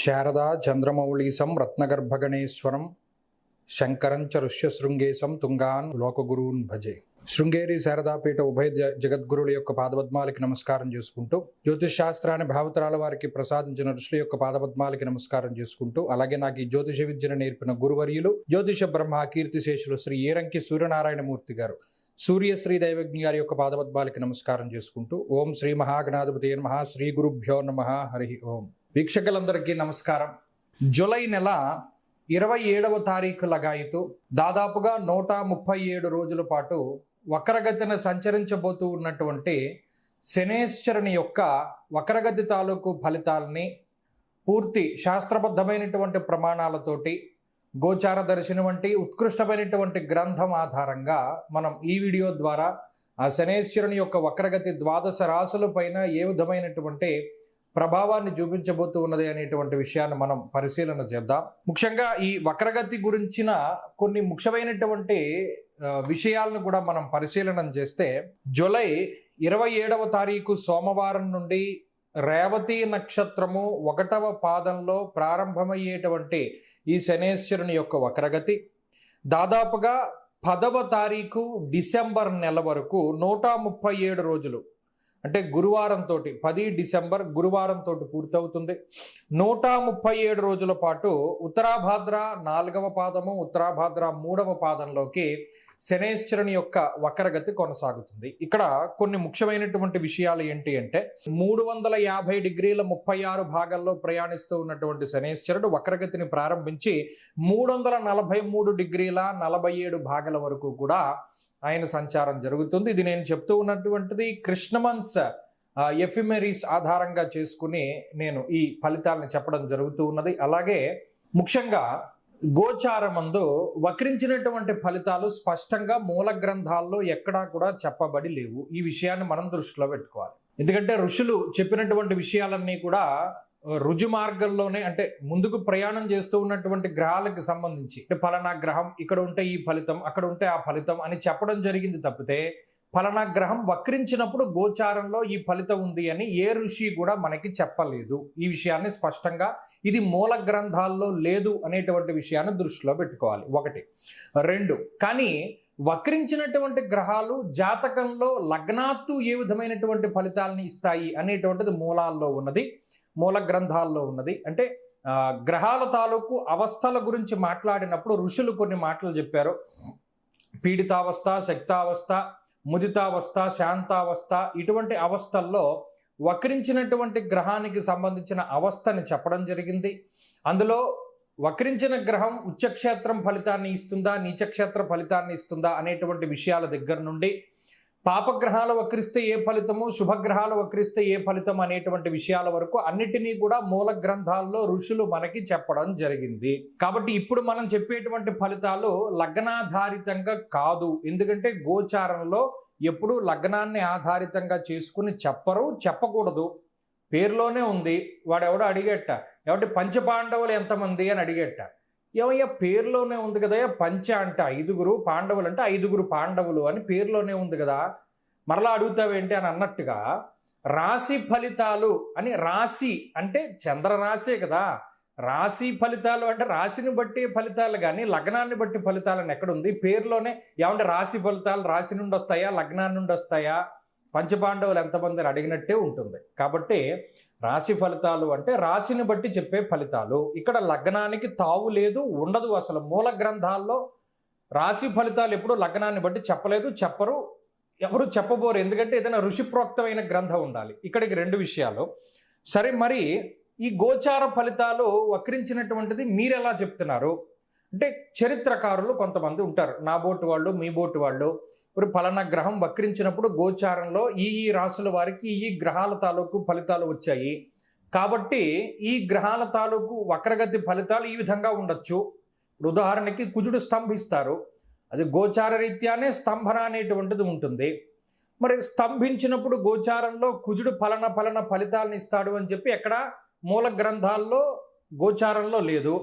శారదా చంద్రమౌళీసం రత్నగర్భగణేశ్వరం శంకరంచ ఋష్యశృంగేశం తుంగాన్ లోకగురూన్ భజే. శృంగేరి శారదాపీఠ ఉభయ జగద్గురుల యొక్క పాదపద్మాలకి నమస్కారం చేసుకుంటూ, జ్యోతిష్ శాస్త్రాన్ని భావతరాల వారికి ప్రసాదించిన ఋషుల యొక్క పాదపద్మాలకి నమస్కారం చేసుకుంటూ, అలాగే నాకు ఈ జ్యోతిష విద్యను నేర్పిన గురువర్యులు జ్యోతిష బ్రహ్మ కీర్తిశేషులు శ్రీ ఏరంకి సూర్యనారాయణమూర్తి గారు, సూర్యశ్రీ దైవజ్ఞ గారి యొక్క పాదపద్మాలకి నమస్కారం చేసుకుంటూ, ఓం శ్రీ మహాగణాధిపతి నమః, శ్రీ గురుభ్యో నమః, హరి ఓం. వీక్షకులందరికీ నమస్కారం. జూలై నెల 27వ తారీఖు లగాయితూ దాదాపుగా 137 రోజుల పాటు వక్రగతిన సంచరించబోతూ ఉన్నటువంటి శనేశ్వరుని యొక్క వక్రగతి తాలూకు ఫలితాలని పూర్తి శాస్త్రబద్ధమైనటువంటి ప్రమాణాలతోటి గోచార దర్శనం వంటి ఉత్కృష్టమైనటువంటి గ్రంథం ఆధారంగా మనం ఈ వీడియో ద్వారా ఆ శనేశ్వరుని యొక్క వక్రగతి 12 రాశుల పైన ఏ విధమైనటువంటి ప్రభావాన్ని చూపించబోతూ ఉన్నది అనేటువంటి విషయాన్ని మనం పరిశీలన చేద్దాం. ముఖ్యంగా ఈ వక్రగతి గురించిన కొన్ని ముఖ్యమైనటువంటి విషయాలను కూడా మనం పరిశీలన చేస్తే, జూలై 27వ తారీఖు సోమవారం నుండి రేవతి నక్షత్రము 1వ పాదంలో ప్రారంభమయ్యేటువంటి ఈ శనేశ్వరుని యొక్క వక్రగతి దాదాపుగా 10వ తారీఖు డిసెంబర్ నెల వరకు 137 రోజులు, అంటే గురువారంతో 10 డిసెంబర్ గురువారంతో పూర్తవుతుంది. 137 రోజుల పాటు ఉత్తరాభాద్ర 4వ పాదము, ఉత్తరాభాద్ర 3వ పాదంలోకి శనేశ్వరుని యొక్క వక్రగతి కొనసాగుతుంది. ఇక్కడ కొన్ని ముఖ్యమైనటువంటి విషయాలు ఏంటి అంటే, 350 డిగ్రీల 36 భాగాల్లో ప్రయాణిస్తూ ఉన్నటువంటి శనేశ్వరుడు వక్రగతిని ప్రారంభించి 343 డిగ్రీల 47 భాగాల వరకు కూడా ఆయన సంచారం జరుగుతుంది. ఇది నేను చెప్తూ ఉన్నటువంటిది కృష్ణమన్స్ ఎఫిమెరీస్ ఆధారంగా చేసుకుని నేను ఈ ఫలితాలను చెప్పడం జరుగుతూ ఉన్నది. అలాగే ముఖ్యంగా గోచారమందు వక్రించినటువంటి ఫలితాలు స్పష్టంగా మూల గ్రంథాల్లో ఎక్కడా కూడా చెప్పబడి లేవు. ఈ విషయాన్ని మనం దృష్టిలో పెట్టుకోవాలి. ఎందుకంటే ఋషులు చెప్పినటువంటి విషయాలన్నీ కూడా రుజు మార్గంలోనే, అంటే ముందుకు ప్రయాణం చేస్తూ ఉన్నటువంటి గ్రహాలకు సంబంధించి, ఫలానా గ్రహం ఇక్కడ ఉంటే ఈ ఫలితం, అక్కడ ఉంటే ఆ ఫలితం అని చెప్పడం జరిగింది తప్పితే, ఫలానా గ్రహం వక్రించినప్పుడు గోచారంలో ఈ ఫలితం ఉంది అని ఏ ఋషి కూడా మనకి చెప్పలేదు. ఈ విషయాన్ని స్పష్టంగా ఇది మూల గ్రంథాల్లో లేదు అనేటువంటి విషయాన్ని దృష్టిలో పెట్టుకోవాలి. 1. 2, కానీ వక్రించినటువంటి గ్రహాలు జాతకంలో లగ్నాత్తు ఏ విధమైనటువంటి ఫలితాలని ఇస్తాయి అనేటువంటిది మూలాల్లో ఉన్నది, మూల గ్రంథాల్లో ఉన్నది. అంటే గ్రహాల తాలూకు అవస్థల గురించి మాట్లాడినప్పుడు ఋషులు కొన్ని మాటలు చెప్పారు. పీడితావస్థ, శక్తావస్థ, ముదితావస్థ, శాంతావస్థ, ఇటువంటి అవస్థల్లో వక్రించినటువంటి గ్రహానికి సంబంధించిన అవస్థని చెప్పడం జరిగింది. అందులో వక్రించిన గ్రహం ఉచ్చక్షేత్రం ఫలితాన్ని ఇస్తుందా, నీచక్షేత్ర ఫలితాన్ని ఇస్తుందా అనేటువంటి విషయాల దగ్గర నుండి, పాపగ్రహాలు వక్రిస్తే ఏ ఫలితము, శుభగ్రహాలు వక్రిస్తే ఏ ఫలితం అనేటువంటి విషయాల వరకు అన్నిటినీ కూడా మూల గ్రంథాల్లో ఋషులు మనకి చెప్పడం జరిగింది. కాబట్టి ఇప్పుడు మనం చెప్పేటువంటి ఫలితాలు లగ్నాధారితంగా కాదు. ఎందుకంటే గోచారంలో ఎప్పుడు లగ్నాన్ని ఆధారితంగా చేసుకుని చెప్పకూడదు. పేరులోనే ఉంది. వాడెవడో అడిగేట, ఎవరి పంచపాండవులు ఎంతమంది అని అడిగేట. ఏమయ్యా పేరులోనే ఉంది కదా, పంచ అంటే 5 పాండవులు అంటే 5 పాండవులు అని పేరులోనే ఉంది కదా, మరలా అడుగుతావేంటి అని అన్నట్టుగా రాశి ఫలితాలు అని, రాశి అంటే చంద్రరాశే కదా, రాశి ఫలితాలు అంటే రాశిని బట్టి ఫలితాలు కానీ లగ్నాన్ని బట్టి ఫలితాలని ఎక్కడుంది? పేరులోనే ఏమంటే రాశి ఫలితాలు రాశి నుండి వస్తాయా, లగ్నాన్ని నుండి వస్తాయా, పంచపాండవులు ఎంతమంది అని అడిగినట్టే ఉంటుంది. కాబట్టి రాశి ఫలితాలు అంటే రాశిని బట్టి చెప్పే ఫలితాలు. ఇక్కడ లగ్నానికి తావు లేదు, ఉండదు. అసలు మూల గ్రంథాల్లో రాశి ఫలితాలు ఎప్పుడు లగ్నాన్ని బట్టి చెప్పలేదు, చెప్పరు, ఎవరు చెప్పబోరు. ఎందుకంటే ఏదైనా ఋషిప్రోక్తమైన గ్రంథం ఉండాలి. ఇక్కడికి 2 విషయాలు. సరే, మరి ఈ గోచార ఫలితాలు వక్రించినటువంటిది మీరు ఎలా చెప్తున్నారు అంటే, చరిత్రకారులు కొంతమంది ఉంటారు, నా బోటు వాళ్ళు, మీ బోటు వాళ్ళు, ఇప్పుడు ఫలానా గ్రహం వక్రించినప్పుడు గోచారంలో ఈ రాశుల వారికి ఈ గ్రహాల తాలూకు ఫలితాలు వచ్చాయి కాబట్టి ఈ గ్రహాల తాలూకు వక్రగతి ఫలితాలు ఈ విధంగా ఉండొచ్చు. ఇప్పుడు ఉదాహరణకి కుజుడు స్తంభిస్తారు, అది గోచార రీత్యానే స్తంభన అనేటువంటిది ఉంటుంది. మరి స్తంభించినప్పుడు గోచారంలో కుజుడు ఫలన ఫలితాలను ఇస్తాడు అని చెప్పి ఎక్కడ మూల గ్రంథాల్లో గోచారంలో లేదు.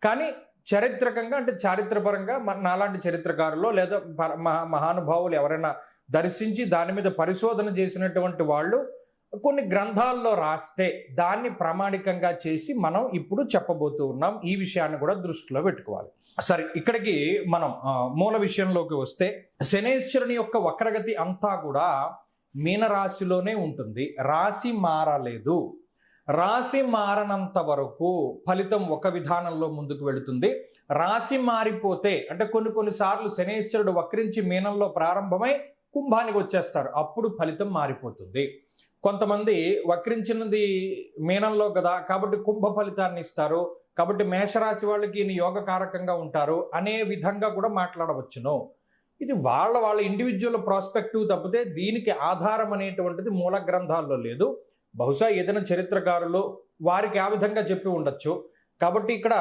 కానీ చారిత్రకంగా, అంటే చారిత్రపరంగా నాలాంటి చరిత్రకారులు లేదా మహానుభావులు ఎవరైనా దర్శించి దాని మీద పరిశోధన చేసినటువంటి వాళ్ళు కొన్ని గ్రంథాల్లో రాస్తే దాన్ని ప్రామాణికంగా చేసి మనం ఇప్పుడు చెప్పబోతూ ఉన్నాం. ఈ విషయాన్ని కూడా దృష్టిలో పెట్టుకోవాలి. సరే, ఇక్కడికి మనం మూల విషయంలోకి వస్తే, శనేశ్వరుని యొక్క వక్రగతి అంతా కూడా మీనరాశిలోనే ఉంటుంది. రాశి మారలేదు. రాశి మారనంత వరకు ఫలితం ఒక విధానంలో ముందుకు వెళుతుంది. రాశి మారిపోతే అంటే కొన్నిసార్లు శనేశ్వరుడు వక్రించి మీనంలో ప్రారంభమై కుంభానికి వచ్చేస్తారు, అప్పుడు ఫలితం మారిపోతుంది. కొంతమంది వక్రించినది మీనంలో కదా కాబట్టి కుంభ ఫలితాన్ని ఇస్తారు, కాబట్టి మేషరాశి వాళ్ళకి ఈయన యోగకారకంగా ఉంటారు అనే విధంగా కూడా మాట్లాడవచ్చును. ఇది వాళ్ళ ఇండివిజువల్ ప్రాస్పెక్టివ్ తప్పితే దీనికి ఆధారం అనేటువంటిది మూల గ్రంథాల్లో లేదు. బహుశా ఏదైనా చరిత్రకారులు వారికి ఆ విధంగా చెప్పి ఉండొచ్చు. కాబట్టి ఇక్కడ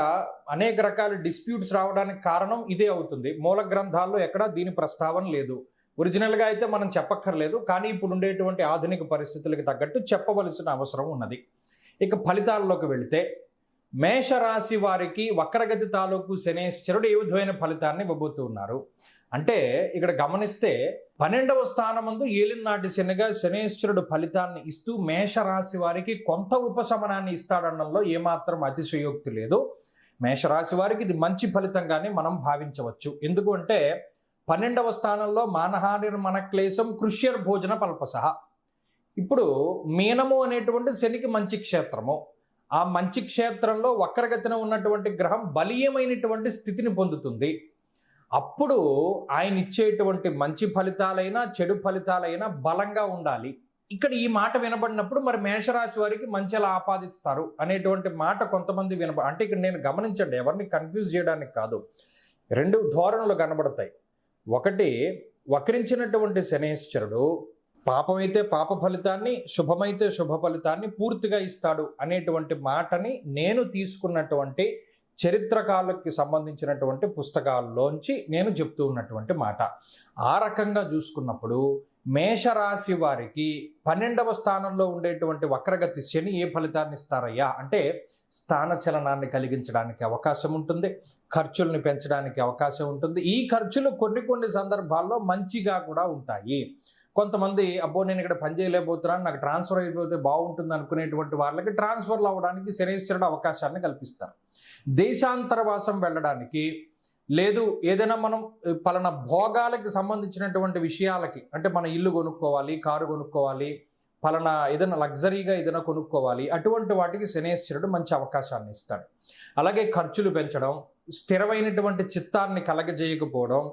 అనేక రకాల డిస్ప్యూట్స్ రావడానికి కారణం ఇదే అవుతుంది. మూల గ్రంథాల్లో ఎక్కడా దీని ప్రస్తావన లేదు. ఒరిజినల్గా అయితే మనం చెప్పక్కర్లేదు, కానీ ఇప్పుడు ఉండేటువంటి ఆధునిక పరిస్థితులకు తగ్గట్టు చెప్పవలసిన అవసరం ఉన్నది. ఇక ఫలితాల్లోకి వెళితే, మేషరాశి వారికి వక్రగతి తాలూకు శనేశ్వరుడు ఏ విధమైన ఫలితాన్ని ఇవ్వబోతూ ఉన్నారు అంటే, ఇక్కడ గమనిస్తే 12వ స్థానమందు ఏలినాటి శనిగా శనేశ్వరుడు ఫలితాన్ని ఇస్తూ మేషరాశి వారికి కొంత ఉపశమనాన్ని ఇస్తాడనడంలో ఏమాత్రం అతిశయోక్తి లేదు. మేషరాశి వారికి ఇది మంచి ఫలితంగానే మనం భావించవచ్చు. ఎందుకు అంటే 12వ స్థానంలో మానహానిర్మన క్లేశం కృష్యర్ భోజన పల్పసహ. ఇప్పుడు మీనము అనేటువంటి శనికి మంచి క్షేత్రము. ఆ మంచి క్షేత్రంలో వక్రగతిన ఉన్నటువంటి గ్రహం బలీయమైనటువంటి స్థితిని పొందుతుంది. అప్పుడు ఆయన ఇచ్చేటువంటి మంచి ఫలితాలైనా చెడు ఫలితాలైనా బలంగా ఉండాలి. ఇక్కడ ఈ మాట వినబడినప్పుడు మరి మేషరాశి వారికి మంచి ఎలా ఆపాదిస్తారు అనేటువంటి మాట కొంతమంది అంటే ఇక్కడ నేను గమనించండి, ఎవరిని కన్ఫ్యూజ్ చేయడానికి కాదు, రెండు ధోరణులు కనబడతాయి. ఒకటి, వక్రించినటువంటి శనేశ్వరుడు పాపమైతే పాప ఫలితాన్ని, శుభమైతే శుభ ఫలితాన్ని పూర్తిగా ఇస్తాడు అనేటువంటి మాటని నేను తీసుకున్నటువంటి చరిత్రకాలకి సంబంధించినటువంటి పుస్తకాల్లోంచి నేను చెప్తూ ఉన్నటువంటి మాట. ఆ రకంగా చూసుకున్నప్పుడు మేషరాశి వారికి 12వ స్థానంలో ఉండేటువంటి వక్రగతి శని ఏ ఫలితాన్ని ఇస్తారయ్యా అంటే, స్థానచలనాన్ని కలిగించడానికి అవకాశం ఉంటుంది, ఖర్చుల్ని పెంచడానికి అవకాశం ఉంటుంది. ఈ ఖర్చులు కొన్ని సందర్భాల్లో మంచిగా కూడా ఉంటాయి. కొంతమంది అబ్బో నేను ఇక్కడ పని చేయలేకపోతున్నాను, నాకు ట్రాన్స్ఫర్ అయిపోతే బాగుంటుంది అనుకునేటువంటి వాళ్ళకి ట్రాన్స్ఫర్లు అవ్వడానికి శనేశ్వరుడు అవకాశాన్ని కల్పిస్తారు. దేశాంతరవాసం వెళ్ళడానికి, లేదు ఏదైనా మనం పలానా భోగాలకి సంబంధించినటువంటి విషయాలకి, అంటే మన ఇల్లు కొనుక్కోవాలి, కారు కొనుక్కోవాలి, పలానా ఏదైనా లగ్జరీగా ఏదైనా కొనుక్కోవాలి, అటువంటి వాటికి శనేశ్వరుడు మంచి అవకాశాన్ని ఇస్తాడు. అలాగే ఖర్చులు పెంచడం, స్థిరమైనటువంటి చిత్తాన్ని కలగజేయకపోవడం,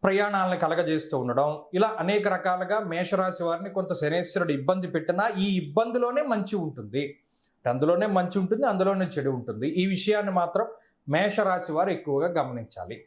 ప్రయాణాలను కలగజేస్తూ ఉండడం, ఇలా అనేక రకాలుగా మేషరాశి వారిని కొంత శనేశ్వరుడు ఇబ్బంది పెట్టినా ఈ ఇబ్బందిలోనే మంచి ఉంటుంది. అందులోనే మంచి ఉంటుంది, అందులోనే చెడు ఉంటుంది. ఈ విషయాన్ని మాత్రం మేషరాశి వారు ఎక్కువగా గమనించాలి.